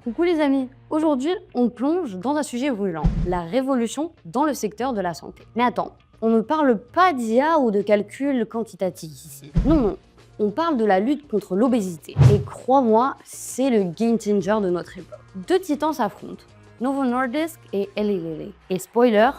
Coucou les amis, aujourd'hui on plonge dans un sujet brûlant, la révolution dans le secteur de la santé. Mais attends, on ne parle pas d'IA ou de calcul quantitatif ici. Non, on parle de la lutte contre l'obésité. Et crois-moi, c'est le game changer de notre époque. Deux titans s'affrontent, Novo Nordisk et Eli Lilly. Et spoiler,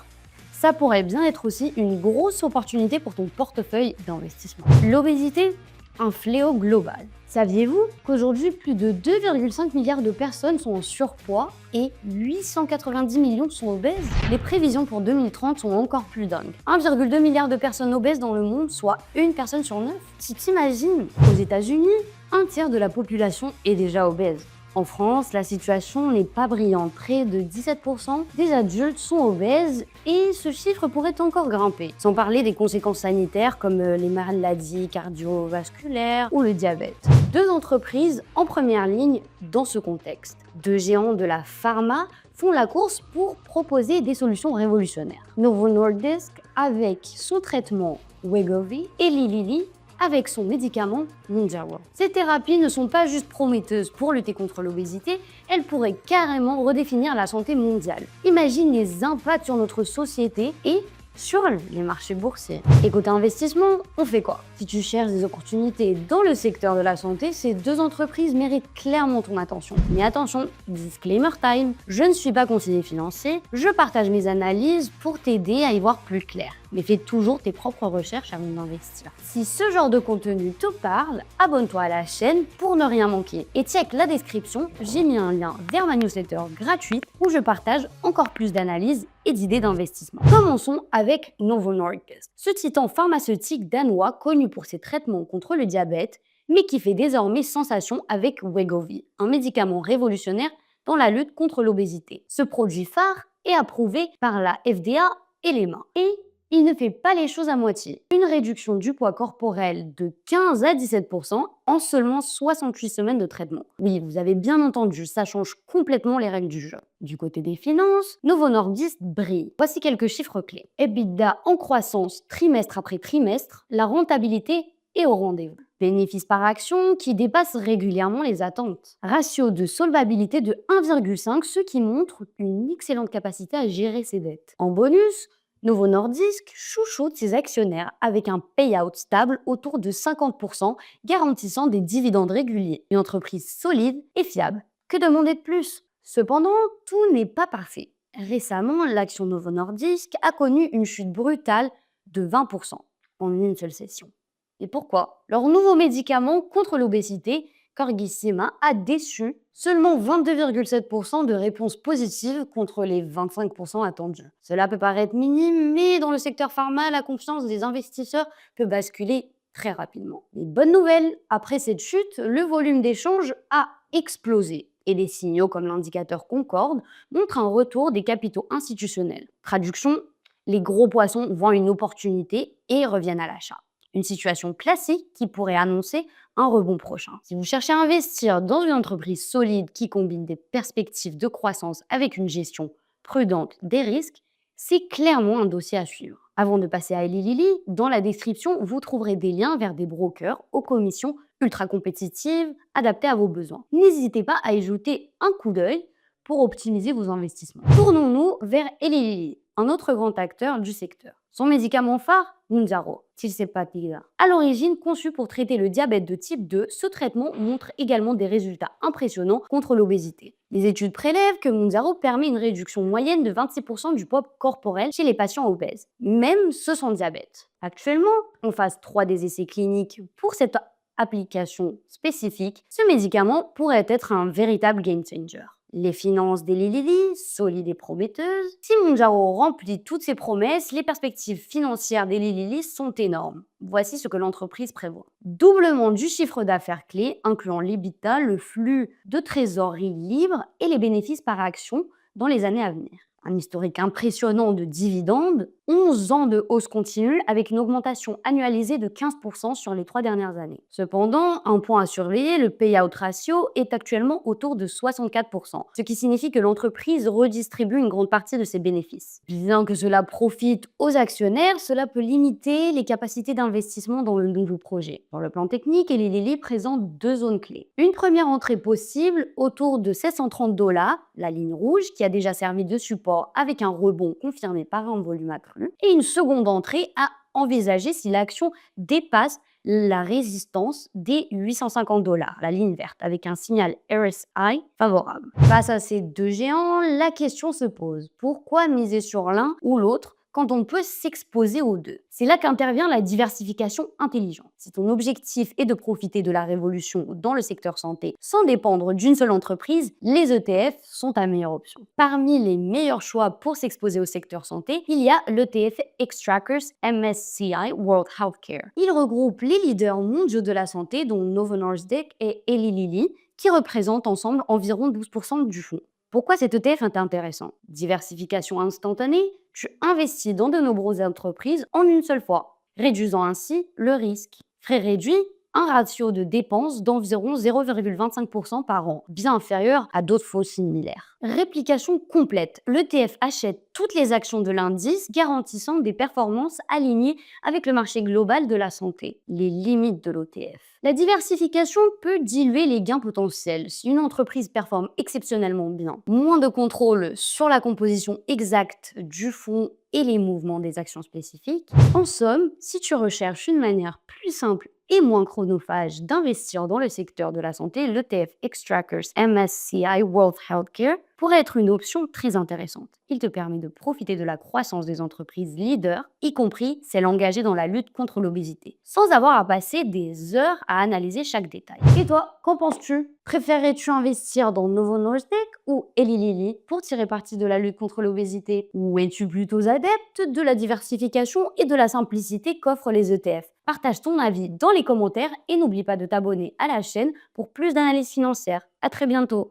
ça pourrait bien être aussi une grosse opportunité pour ton portefeuille d'investissement. L'obésité, un fléau global. Saviez-vous qu'aujourd'hui, plus de 2,5 milliards de personnes sont en surpoids et 890 millions sont obèses? Les prévisions pour 2030 sont encore plus dingues. 1,2 milliard de personnes obèses dans le monde, soit une personne sur 9. Si t'imagines, aux États-Unis, un tiers de la population est déjà obèse. En France, la situation n'est pas brillante. Près de 17% des adultes sont obèses et ce chiffre pourrait encore grimper. Sans parler des conséquences sanitaires comme les maladies cardiovasculaires ou le diabète. Deux entreprises en première ligne dans ce contexte. Deux géants de la pharma font la course pour proposer des solutions révolutionnaires. Novo Nordisk avec son traitement Wegovy et Eli Lilly avec son médicament Mounjaro. Ces thérapies ne sont pas juste prometteuses pour lutter contre l'obésité, elles pourraient carrément redéfinir la santé mondiale. Imagine les impacts sur notre société et sur les marchés boursiers. Et côté investissement, on fait quoi? Si tu cherches des opportunités dans le secteur de la santé, ces deux entreprises méritent clairement ton attention. Mais attention, disclaimer time, je ne suis pas conseiller financier, je partage mes analyses pour t'aider à y voir plus clair. Mais fais toujours tes propres recherches avant d'investir. Si ce genre de contenu te parle, abonne-toi à la chaîne pour ne rien manquer. Et check la description, j'ai mis un lien vers ma newsletter gratuite où je partage encore plus d'analyses et d'idées d'investissement. Commençons avec Novo Nordisk. Ce titan pharmaceutique danois connu pour ses traitements contre le diabète, mais qui fait désormais sensation avec Wegovy, un médicament révolutionnaire dans la lutte contre l'obésité. Ce produit phare est approuvé par la FDA et l'EMA. Et il ne fait pas les choses à moitié. Une réduction du poids corporel de 15 à 17% en seulement 68 semaines de traitement. Oui, vous avez bien entendu, ça change complètement les règles du jeu. Du côté des finances, Novo Nordisk brille. Voici quelques chiffres clés. EBITDA en croissance trimestre après trimestre, la rentabilité est au rendez-vous. Bénéfice par action qui dépasse régulièrement les attentes. Ratio de solvabilité de 1,5, ce qui montre une excellente capacité à gérer ses dettes. En bonus, Novo Nordisk chouchoute ses actionnaires avec un payout stable autour de 50%, garantissant des dividendes réguliers. Une entreprise solide et fiable. Que demander de plus? Cependant, tout n'est pas parfait. Récemment, l'action Novo Nordisk a connu une chute brutale de 20% en une seule session. Et pourquoi? Leur nouveau médicament contre l'obésité, Corgisima, a déçu seulement 22,7% de réponses positives contre les 25% attendus. Cela peut paraître minime, mais dans le secteur pharma, la confiance des investisseurs peut basculer très rapidement. Les bonnes nouvelles, après cette chute, le volume d'échanges a explosé. Et des signaux comme l'indicateur Concorde montrent un retour des capitaux institutionnels. Traduction, les gros poissons voient une opportunité et reviennent à l'achat. Une situation classique qui pourrait annoncer un rebond prochain. Si vous cherchez à investir dans une entreprise solide qui combine des perspectives de croissance avec une gestion prudente des risques, c'est clairement un dossier à suivre. Avant de passer à Eli Lilly, dans la description, vous trouverez des liens vers des brokers aux commissions ultra compétitives, adaptées à vos besoins. N'hésitez pas à y jeter un coup d'œil pour optimiser vos investissements. Tournons-nous vers Eli Lilly, un autre grand acteur du secteur. Son médicament phare, Mounjaro, Tilsepatida. À l'origine conçu pour traiter le diabète de type 2, ce traitement montre également des résultats impressionnants contre l'obésité. Les études prélèvent que Mounjaro permet une réduction moyenne de 26% du poids corporel chez les patients obèses, même ceux sans diabète. Actuellement, en phase 3 des essais cliniques pour cette application spécifique, ce médicament pourrait être un véritable game changer. Les finances d'Eli Lilly, solides et prometteuses. Si Mounjaro remplit toutes ses promesses, les perspectives financières d'Eli Lilly sont énormes. Voici ce que l'entreprise prévoit. Doublement du chiffre d'affaires clé, incluant l'EBITDA, le flux de trésorerie libre et les bénéfices par action dans les années à venir. Un historique impressionnant de dividendes, 11 ans de hausse continue avec une augmentation annualisée de 15% sur les 3 dernières années. Cependant, un point à surveiller, le payout ratio est actuellement autour de 64%, ce qui signifie que l'entreprise redistribue une grande partie de ses bénéfices. Bien que cela profite aux actionnaires, cela peut limiter les capacités d'investissement dans le nouveau projet. Sur le plan technique, Eli Lilly présente deux zones clés. Une première entrée possible autour de 730 $, la ligne rouge qui a déjà servi de support avec un rebond confirmé par un volume accru, et une seconde entrée à envisager si l'action dépasse la résistance des 850 $, la ligne verte, avec un signal RSI favorable. Face à ces deux géants, la question se pose, pourquoi miser sur l'un ou l'autre quand on peut s'exposer aux deux? C'est là qu'intervient la diversification intelligente. Si ton objectif est de profiter de la révolution dans le secteur santé sans dépendre d'une seule entreprise, les ETF sont ta meilleure option. Parmi les meilleurs choix pour s'exposer au secteur santé, il y a l'ETF Xtrackers MSCI World Healthcare. Il regroupe les leaders mondiaux de la santé, dont Novo Nordisk et Eli Lilly, qui représentent ensemble environ 12% du fonds. Pourquoi cet ETF est intéressant? Diversification instantanée, tu investis dans de nombreuses entreprises en une seule fois, réduisant ainsi le risque. Frais réduits, un ratio de dépenses d'environ 0,25% par an, bien inférieur à d'autres fonds similaires. Réplication complète, l'ETF achète toutes les actions de l'indice, garantissant des performances alignées avec le marché global de la santé. Les limites de l'ETF. La diversification peut diluer les gains potentiels si une entreprise performe exceptionnellement bien. Moins de contrôle sur la composition exacte du fonds et les mouvements des actions spécifiques. En somme, si tu recherches une manière plus simple et moins chronophage d'investir dans le secteur de la santé, l'ETF Xtrackers MSCI World Healthcare pourrait être une option très intéressante. Il te permet de profiter de la croissance des entreprises leaders, y compris celles engagées dans la lutte contre l'obésité, sans avoir à passer des heures à analyser chaque détail. Et toi, qu'en penses-tu? Préférerais-tu investir dans Novo Nordisk ou Eli Lilly pour tirer parti de la lutte contre l'obésité? Ou es-tu plutôt adepte de la diversification et de la simplicité qu'offrent les ETF? Partage ton avis dans les commentaires et n'oublie pas de t'abonner à la chaîne pour plus d'analyses financières. À très bientôt!